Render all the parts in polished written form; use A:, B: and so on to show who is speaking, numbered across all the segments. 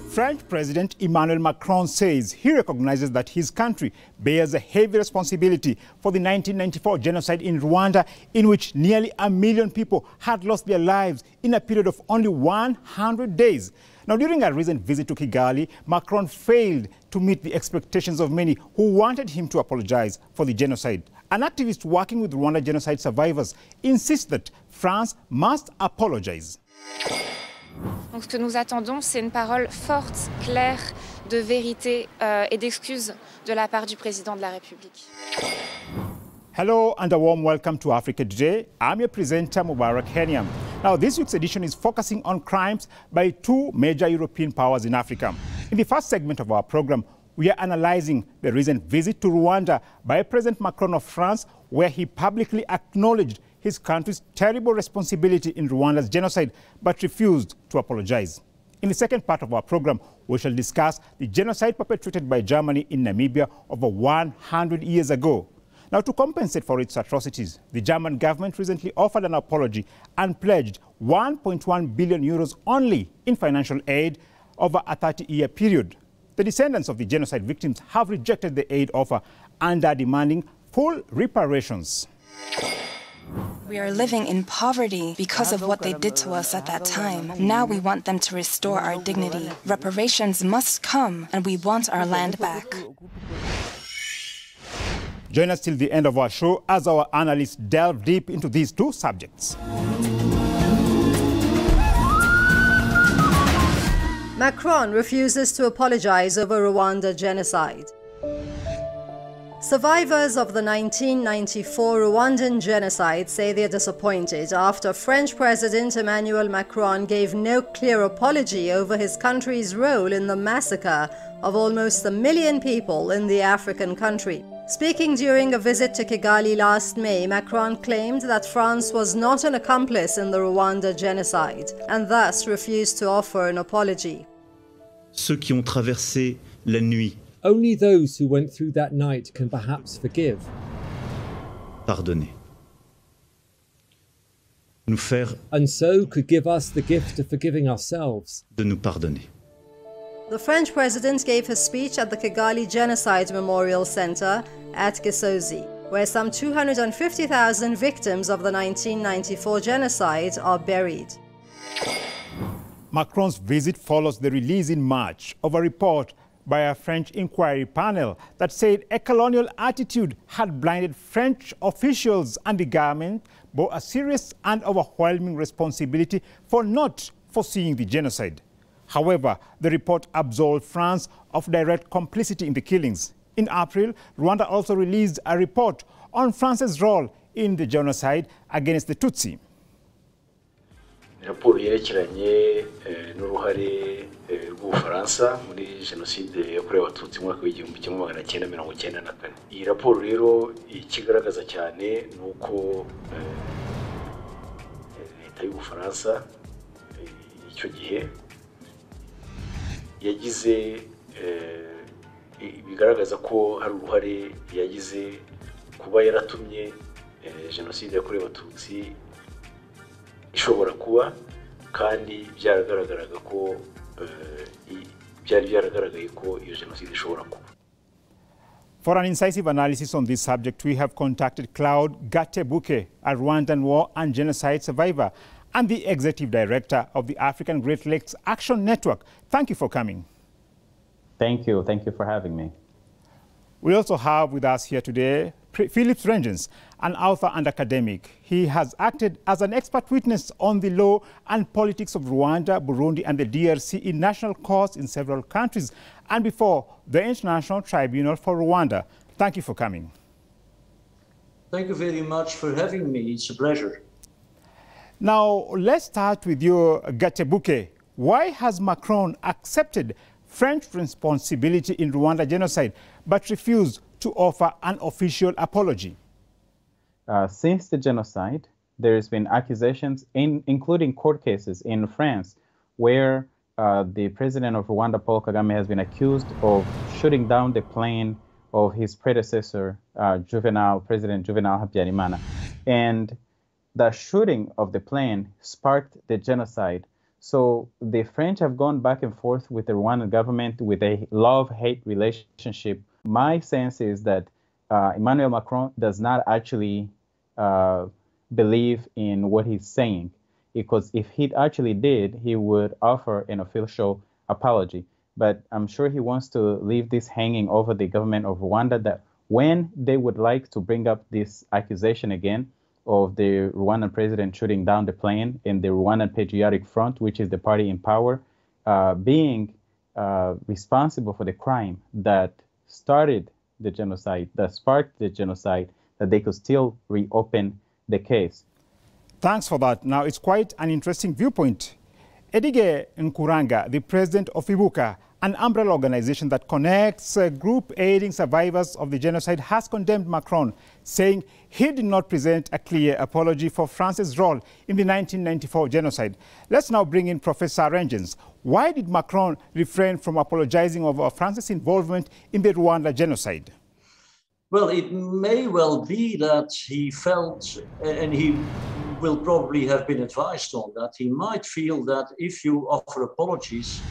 A: French President Emmanuel Macron says he recognizes that his country bears a heavy responsibility for the 1994 genocide in Rwanda, in which nearly 1 million people had lost their lives in a period of only 100 days. Now, during a recent visit to Kigali, Macron failed to meet the expectations of many who wanted him to apologize for the genocide. An activist working with Rwanda genocide survivors insists that France must apologize.
B: Donc, ce que nous attendons, c'est une parole forte, claire, de vérité et d'excuses de la part du président de la République.
A: Hello and a warm welcome to Africa Today. I'm your presenter, Mubarak Kenyam. Now, this week's edition is focusing on crimes by two major European powers in Africa. In the first segment of our program, we are analyzing the recent visit to Rwanda by President Macron of France, where he publicly acknowledged his country's terrible responsibility in Rwanda's genocide, but refused to apologize. In the second part of our program, we shall discuss the genocide perpetrated by Germany in Namibia over 100 years ago. Now, to compensate for its atrocities, the German government recently offered an apology and pledged 1.1 billion euros only in financial aid over a 30-year period. The descendants of the genocide victims have rejected the aid offer and are demanding full reparations.
C: We are living in poverty because of what they did to us at that time. Now we want them to restore our dignity. Reparations must come, and we want our land back.
A: Join us till the end of our show as our analysts delve deep into these two subjects.
D: Macron refuses to apologize over Rwanda genocide. Survivors of the 1994 Rwandan genocide say they are disappointed after French President Emmanuel Macron gave no clear apology over his country's role in the massacre of almost 1 million people in the African country. Speaking during a visit to Kigali last May, Macron claimed that France was not an accomplice in the Rwanda genocide and thus refused to offer an apology.
E: Ceux qui ont traversé la nuit.
F: Only those who went through that night can perhaps forgive.
E: Pardonner. Nous faire.
F: And so could give us the gift of forgiving ourselves.
E: De nous pardonner.
D: The French president gave his speech at the Kigali Genocide Memorial Center at Gisozi, where some 250,000 victims of the 1994 genocide are buried.
A: Macron's visit follows the release in March of a report by a French inquiry panel that said a colonial attitude had blinded French officials, and the government bore a serious and overwhelming responsibility for not foreseeing the genocide. However, the report absolved France of direct complicity in the killings. In April, Rwanda also released a report on France's role in the genocide against the Tutsi.
G: Raporo yerekeranye n'uruhare rw'Ubufaransa muri genocide yakorewe Abatutsi mu mwaka w'igihumbi kimwe magana cyenda mirongo cyenda na kane. Iyi raporo rero ikigaragaza cyane nuko leta y'Ubufaransa icyo gihe yagize bigaragaza ko hari uruhare yagize kuba yaratumye genocide yakorewe Abatutsi ishobora kuba, kandi byaragaragaraga ko byari byaragaragaye ko iyo genocide ishobora kuba.
A: For an incisive analysis on this subject, we have contacted Claude Gatebuke, a Rwandan war and genocide survivor and the executive director of the African Great Lakes Action Network. Thank you for coming.
H: Thank you. Thank you for having me.
A: We also have with us here today Philip Rengens, an author and academic. He has acted as an expert witness on the law and politics of Rwanda, Burundi, and the DRC in national courts in several countries, and before the International Tribunal for Rwanda. Thank you for coming.
I: Thank you very much for having me. It's a pleasure.
A: Now, let's start with you, Gatebuke. Why has Macron accepted French responsibility in Rwanda genocide but refused to offer an official apology?
H: Since the genocide, there's been accusations, including court cases in France, where the president of Rwanda, Paul Kagame, has been accused of shooting down the plane of his predecessor, President Juvenal Habyarimana. And the shooting of the plane sparked the genocide So the French have gone back and forth with the Rwandan government with a love-hate relationship. My sense is that Emmanuel Macron does not actually believe in what he's saying, because if he actually did, he would offer an official apology. But I'm sure he wants to leave this hanging over the government of Rwanda, that when they would like to bring up this accusation again of the Rwandan president shooting down the plane in the Rwandan Patriotic Front, which is the party in power, being responsible for the crime that started the genocide, that sparked the genocide, that they could still reopen the case.
A: Thanks for that. Now, it's quite an interesting viewpoint. Edige Nkuranga, the president of Ibuka, an umbrella organization that connects group aiding survivors of the genocide, has condemned Macron, saying he did not present a clear apology for France's role in the 1994 genocide. Let's now bring in Professor Rengens. Why did Macron refrain from apologizing over France's involvement in the Rwanda genocide?
I: Well, it may well be that he felt, and he will probably have been advised on that, he might feel that if you offer apologies,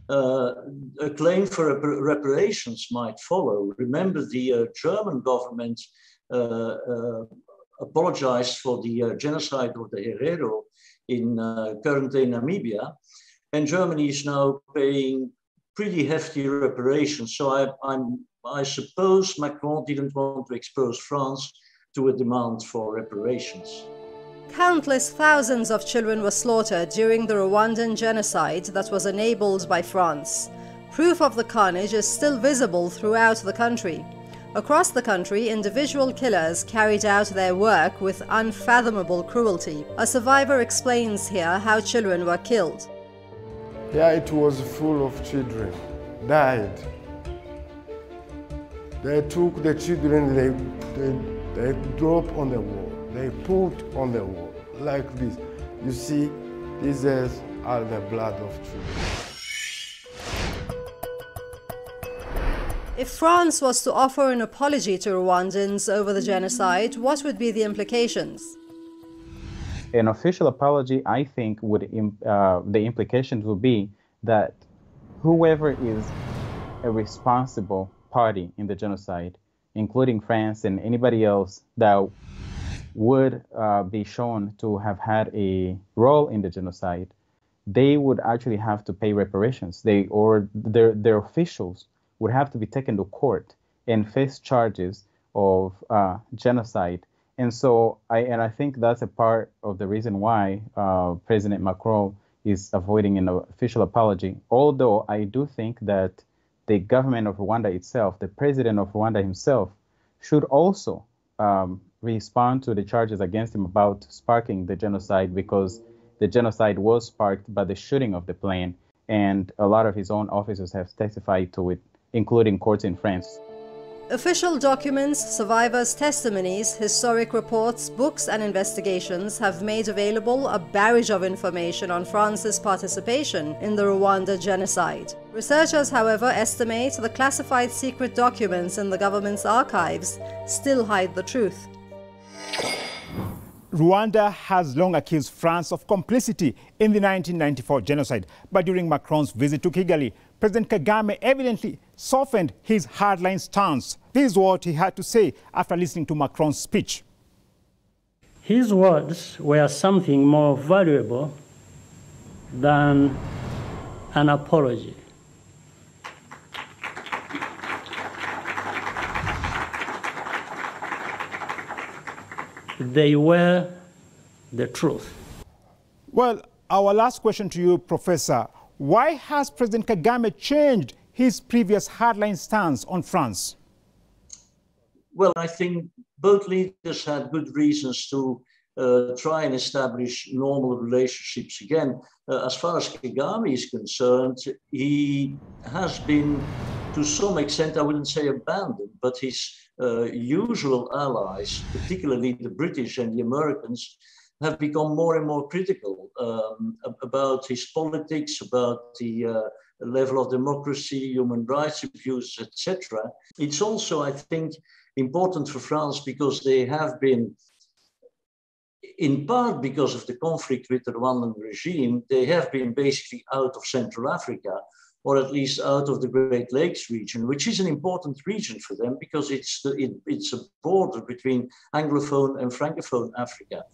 I: a claim for reparations might follow. Remember, the German government apologized for the genocide of the Herero in current-day Namibia, and Germany is now paying pretty hefty reparations. So I suppose Macron didn't want to expose France to a demand for reparations.
D: Countless thousands of children were slaughtered during the Rwandan genocide that was enabled by France. Proof of the carnage is still visible throughout the country. Across the country, individual killers carried out their work with unfathomable cruelty. A survivor explains here how children were killed.
J: Yeah, it was full of children, died. They took the children, they dropped on the wall. They put on the wall, like this. You see, these are the blood of children.
D: If France was to offer an apology to Rwandans over the genocide, what would be the implications?
H: An official apology, I think, would the implications would be that whoever is a responsible party in the genocide, including France and anybody else that would be shown to have had a role in the genocide, they would actually have to pay reparations. Their officials would have to be taken to court and face charges of genocide. And so I think that's a part of the reason why President Macron is avoiding an official apology. Although I do think that the government of Rwanda itself, the president of Rwanda himself, should also respond to the charges against him about sparking the genocide, because the genocide was sparked by the shooting of the plane, and a lot of his own officers have testified to it, including courts in France.
D: Official documents, survivors' testimonies, historic reports, books and investigations have made available a barrage of information on France's participation in the Rwanda genocide. Researchers, however, estimate the classified secret documents in the government's archives still hide the truth.
A: Rwanda has long accused France of complicity in the 1994 genocide, but during Macron's visit to Kigali, President Kagame evidently softened his hardline stance. This is what he had to say after listening to Macron's speech.
K: His words were something more valuable than an apology. They were the truth.
A: Well, our last question to you, Professor. Why has President Kagame changed his previous hardline stance on France?
I: Well, I think both leaders had good reasons to try and establish normal relationships again. As far as Kagame is concerned, he has been, to some extent, I wouldn't say abandoned, but his usual allies, particularly the British and the Americans, have become more and more critical about his politics, about the level of democracy, human rights abuse, etc. It's also, I think, important for France because they have been in part because of the conflict with the Rwandan regime, they have been basically out of Central Africa, or at least out of the Great Lakes region, which is an important region for them because it's a border between Anglophone and Francophone Africa.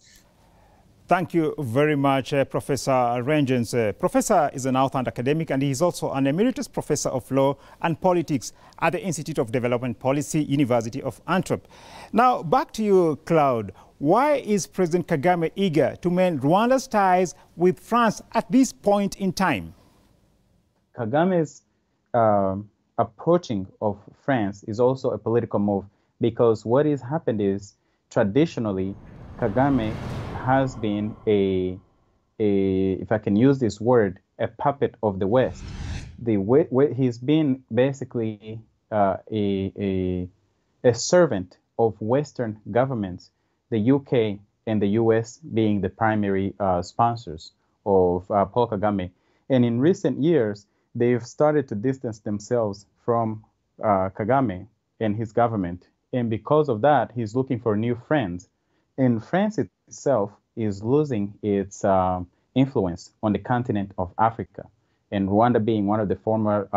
A: Thank you very much, Professor Rengens. Professor is an Outland academic, and he is also an emeritus professor of law and politics at the Institute of Development Policy, University of Antwerp. Now, back to you, Claude. Why is President Kagame eager to mend Rwanda's ties with France at this point in time?
H: Kagame's approaching of France is also a political move, because what has happened is, traditionally, Kagame has been if I can use this word, a puppet of the West. He's been basically a servant of Western governments, the UK and the US being the primary sponsors of Paul Kagame. And in recent years, they've started to distance themselves from Kagame and his government. And because of that, he's looking for new friends. And France itself is losing its influence on the continent of Africa. And Rwanda being one of the former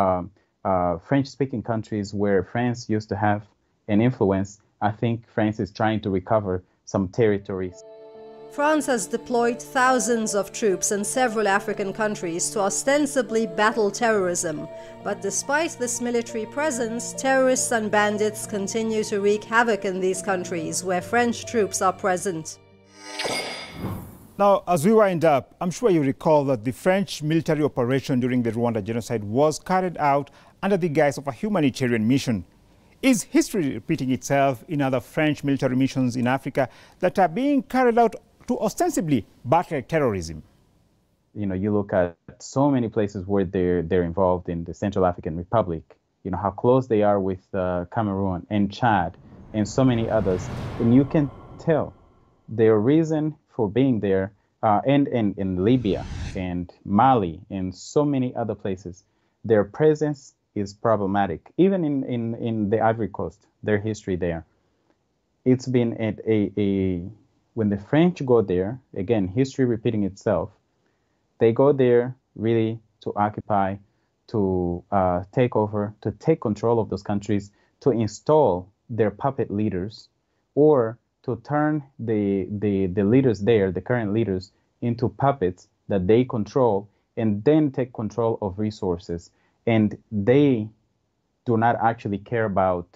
H: French-speaking countries where France used to have an influence, I think France is trying to recover some territories.
D: France has deployed thousands of troops in several African countries to ostensibly battle terrorism. But despite this military presence, terrorists and bandits continue to wreak havoc in these countries where French troops are present.
A: Now, as we wind up, I'm sure you recall that the French military operation during the Rwanda genocide was carried out under the guise of a humanitarian mission. Is history repeating itself in other French military missions in Africa that are being carried out to ostensibly battle terrorism?
H: You know, you look at so many places where they're involved in the Central African Republic, you know, how close they are with Cameroon and Chad and so many others. And you can tell their reason for being there, and in Libya and Mali and so many other places, their presence is problematic. Even in the Ivory Coast, their history there. It's been when the French go there, again, history repeating itself, they go there really to occupy, to take over, to take control of those countries, to install their puppet leaders, or to turn the leaders there, the current leaders, into puppets that they control and then take control of resources. And they do not actually care about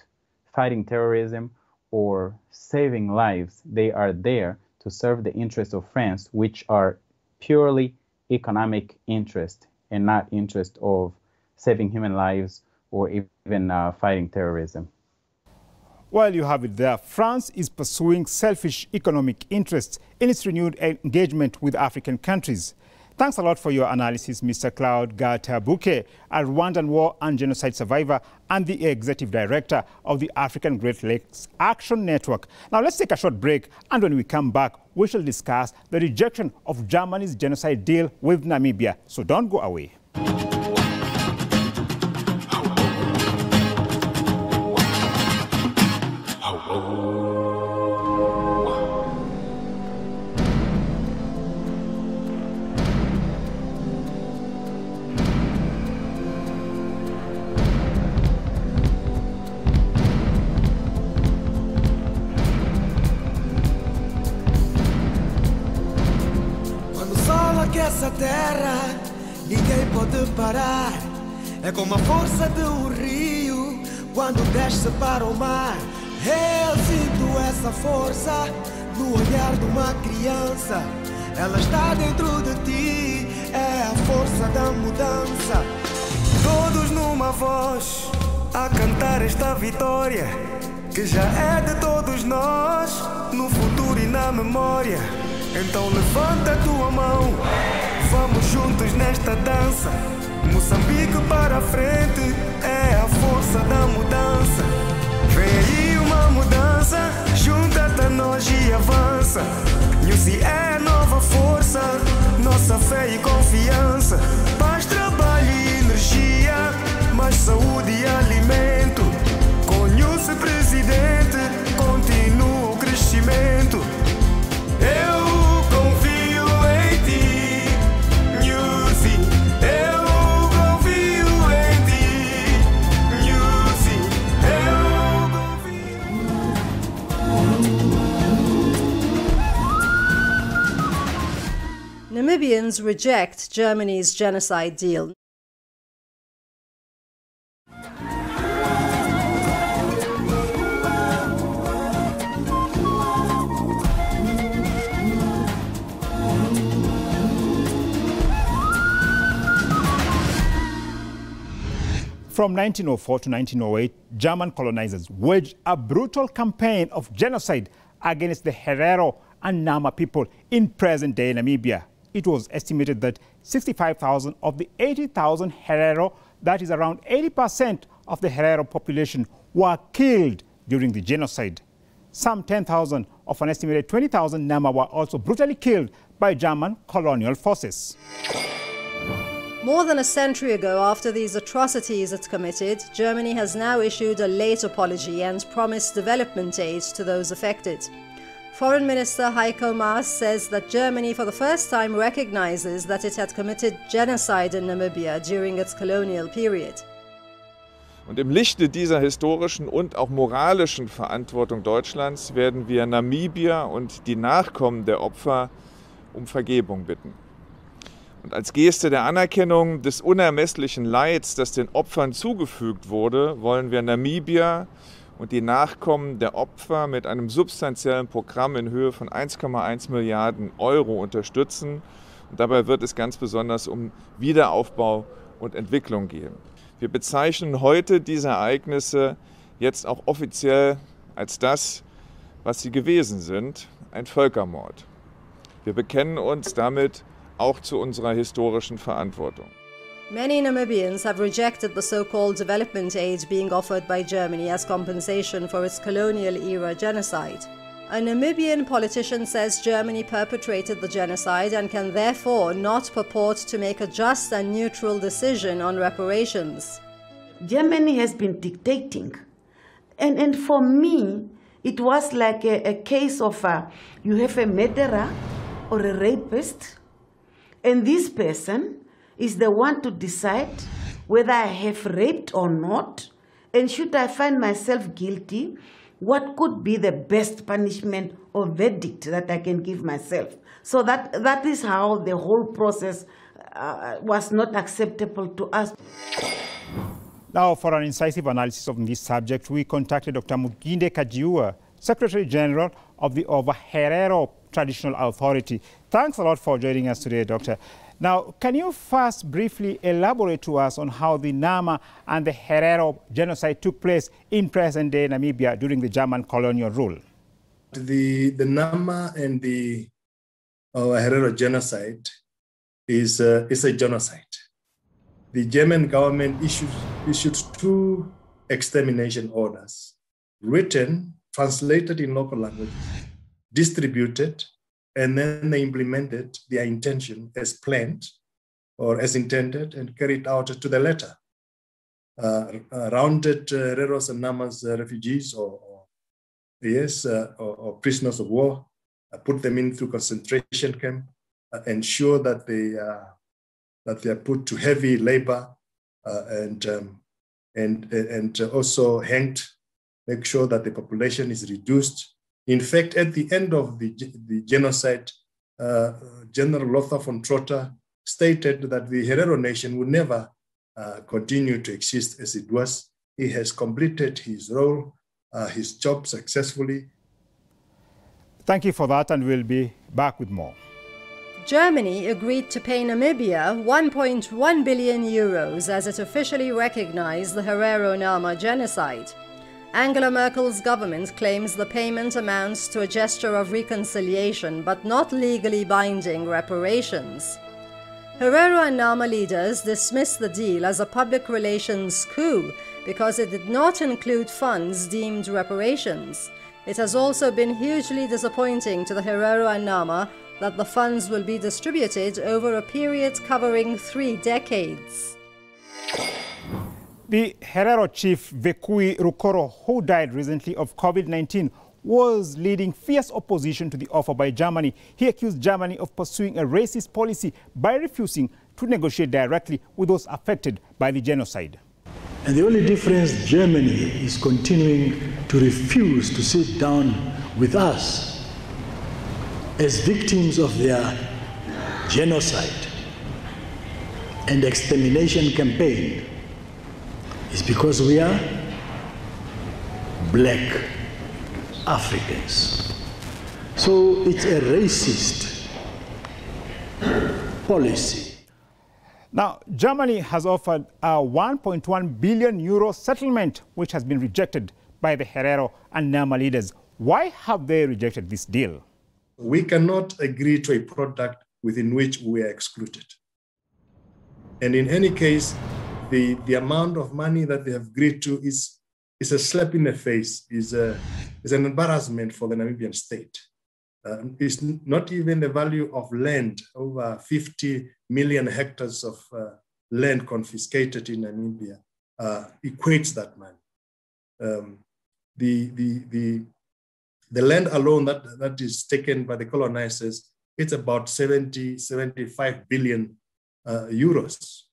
H: fighting terrorism or saving lives. They are there to serve the interests of France, which are purely economic interest and not interest of saving human lives or even fighting terrorism.
A: Well, you have it there. France is pursuing selfish economic interests in its renewed engagement with African countries. Thanks a lot for your analysis, Mr. Claude Gatabuke, a Rwandan war and genocide survivor and the executive director of the African Great Lakes Action Network. Now, let's take a short break, and when we come back, we shall discuss the rejection of Germany's genocide deal with Namibia. So don't go away.
L: Essa terra ninguém pode parar. É como a força do rio quando desce para o mar. Eu sinto essa força no olhar de uma criança. Ela está dentro de ti, é a força da mudança. Todos numa voz a cantar esta vitória que já é de todos nós, no futuro e na memória. Então levanta a tua mão, vamos juntos nesta dança. Moçambique para a frente, é a força da mudança. Vem aí uma mudança, junta-te a nós e avança. Nhusi é a nova força, nossa fé e confiança. Paz, trabalho e energia, mais saúde e alimento. Com Nhusi presidente, continua o crescimento. Eu
D: Namibians reject Germany's genocide deal.
A: From 1904 to 1908, German colonizers waged a brutal campaign of genocide against the Herero and Nama people in present-day Namibia. It was estimated that 65,000 of the 80,000 Herero, that is around 80% of the Herero population, were killed during the genocide. Some 10,000 of an estimated 20,000 Nama were also brutally killed by German colonial forces.
D: More than a century ago, after these atrocities it committed, Germany has now issued a late apology and promised development aid to those affected. Foreign Minister Heiko Maas says that Germany for the first time recognizes that it had committed genocide in Namibia during its colonial period.
M: Und im Lichte dieser historischen und auch moralischen Verantwortung Deutschlands werden wir Namibia und die Nachkommen der Opfer um Vergebung bitten. Und als Geste der Anerkennung des unermesslichen Leids, das den Opfern zugefügt wurde, wollen wir Namibia und die Nachkommen der Opfer mit einem substanziellen Programm in Höhe von 1,1 Milliarden Euro unterstützen. Und dabei wird es ganz besonders um Wiederaufbau und Entwicklung gehen. Wir bezeichnen heute diese Ereignisse jetzt auch offiziell als das, was sie gewesen sind, ein Völkermord. Wir bekennen uns damit auch zu unserer historischen Verantwortung.
D: Many Namibians have rejected the so-called development aid being offered by Germany as compensation for its colonial-era genocide. A Namibian politician says Germany perpetrated the genocide and can therefore not purport to make a just and neutral decision on reparations.
N: Germany has been dictating. And for me, it was like a case of you have a murderer or a rapist, and this person is the one to decide whether I have raped or not, and should I find myself guilty, what could be the best punishment or verdict that I can give myself. So that is how the whole process was not acceptable to us.
A: Now, for an incisive analysis of this subject, we contacted Dr. Muginde Kajiua, Secretary General of the Herero Traditional Authority. Thanks a lot for joining us today, Doctor. Now, can you first briefly elaborate to us on how the Nama and the Herero genocide took place in present-day Namibia during the German colonial rule?
O: The Nama and the Herero genocide is a genocide. The German government issued 2 extermination orders, written, translated in local languages, distributed, and then they implemented their intention as planned or as intended and carried out to the letter. Rounded Hereros and Namas refugees or prisoners of war, put them in through concentration camp, ensure that they are put to heavy labor and also hanged, make sure that the population is reduced. In fact, at the end of the genocide, General Lothar von Trotter stated that the Herero nation would never continue to exist as it was. He has completed his role, his job successfully.
A: Thank you for that, and we'll be back with more.
D: Germany agreed to pay Namibia 1.1 billion euros as it officially recognized the Herero-Nama genocide. Angela Merkel's government claims the payment amounts to a gesture of reconciliation but not legally binding reparations. Herero and Nama leaders dismissed the deal as a public relations coup because it did not include funds deemed reparations. It has also been hugely disappointing to the Herero and Nama that the funds will be distributed over a period covering 3 decades.
A: The Herero chief Vekui Rukoro, who died recently of COVID-19, was leading fierce opposition to the offer by Germany. He accused Germany of pursuing a racist policy by refusing to negotiate directly with those affected by the genocide.
P: And the only difference, Germany is continuing to refuse to sit down with us as victims of their genocide and extermination campaign is because we are black Africans. So it's a racist policy.
A: Now, Germany has offered a 1.1 billion euro settlement, which has been rejected by the Herero and Nama leaders. Why have they rejected this deal?
O: We cannot agree to a product within which we are excluded. And in any case, the amount of money that they have agreed to is a slap in the face, is an embarrassment for the Namibian state. It's not even the value of land, over 50 million hectares of land confiscated in Namibia equates that money. The land alone that is taken by the colonizers, it's about 75 billion euros.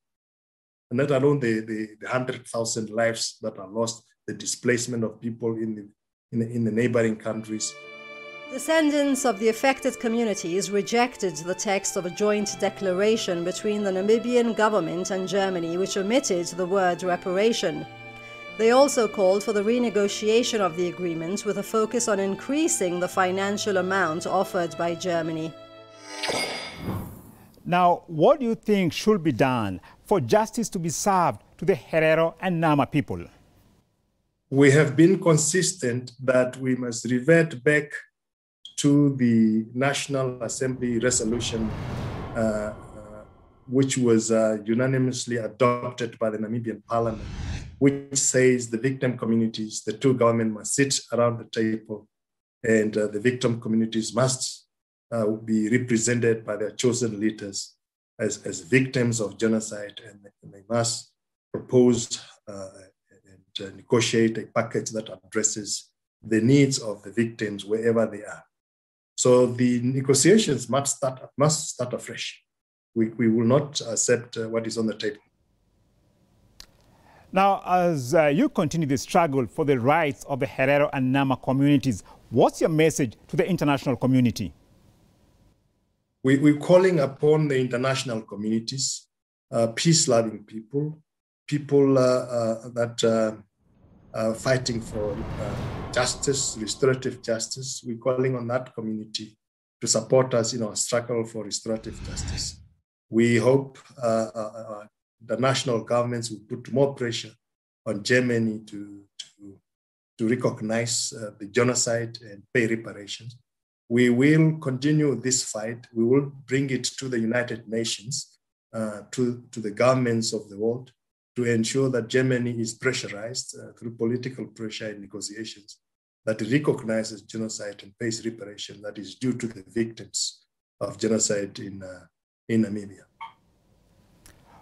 O: And not alone the 100,000 lives that are lost, the displacement of people in the neighboring countries.
D: Descendants of the affected communities rejected the text of a joint declaration between the Namibian government and Germany, which omitted the word reparation. They also called for the renegotiation of the agreement with a focus on increasing the financial amount offered by Germany.
A: Now, what do you think should be done for justice to be served to the Herero and Nama people?
O: We have been consistent that we must revert back to the National Assembly resolution, which was unanimously adopted by the Namibian Parliament, which says the victim communities, the two governments must sit around the table, and the victim communities must be represented by their chosen leaders as victims of genocide, and they must propose and negotiate a package that addresses the needs of the victims wherever they are. So the negotiations must start afresh. We will not accept what is on the table.
A: Now, as you continue the struggle for the rights of the Herero and Nama communities, what's your message to the international community?
O: We're calling upon the international communities, peace-loving people that are fighting for justice, restorative justice. We're calling on that community to support us in our struggle for restorative justice. We hope the national governments will put more pressure on Germany to recognize the genocide and pay reparations. We will continue this fight. We will bring it to the United Nations, to the governments of the world, to ensure that Germany is pressurized through political pressure and negotiations, that it recognizes genocide and pays reparation that is due to the victims of genocide in Namibia.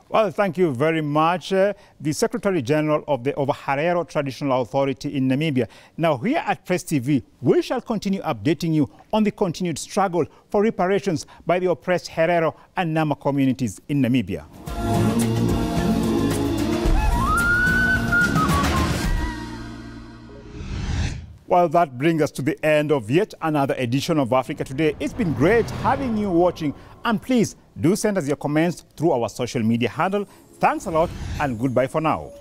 A: Well, thank you very much, the Secretary General of the Herero Traditional Authority in Namibia. Now, here at Press TV, we shall continue updating you on the continued struggle for reparations by the oppressed Herero and Nama communities in Namibia. Well, that brings us to the end of yet another edition of Africa Today. It's been great having you watching, and please do send us your comments through our social media handle. Thanks a lot, and goodbye for now.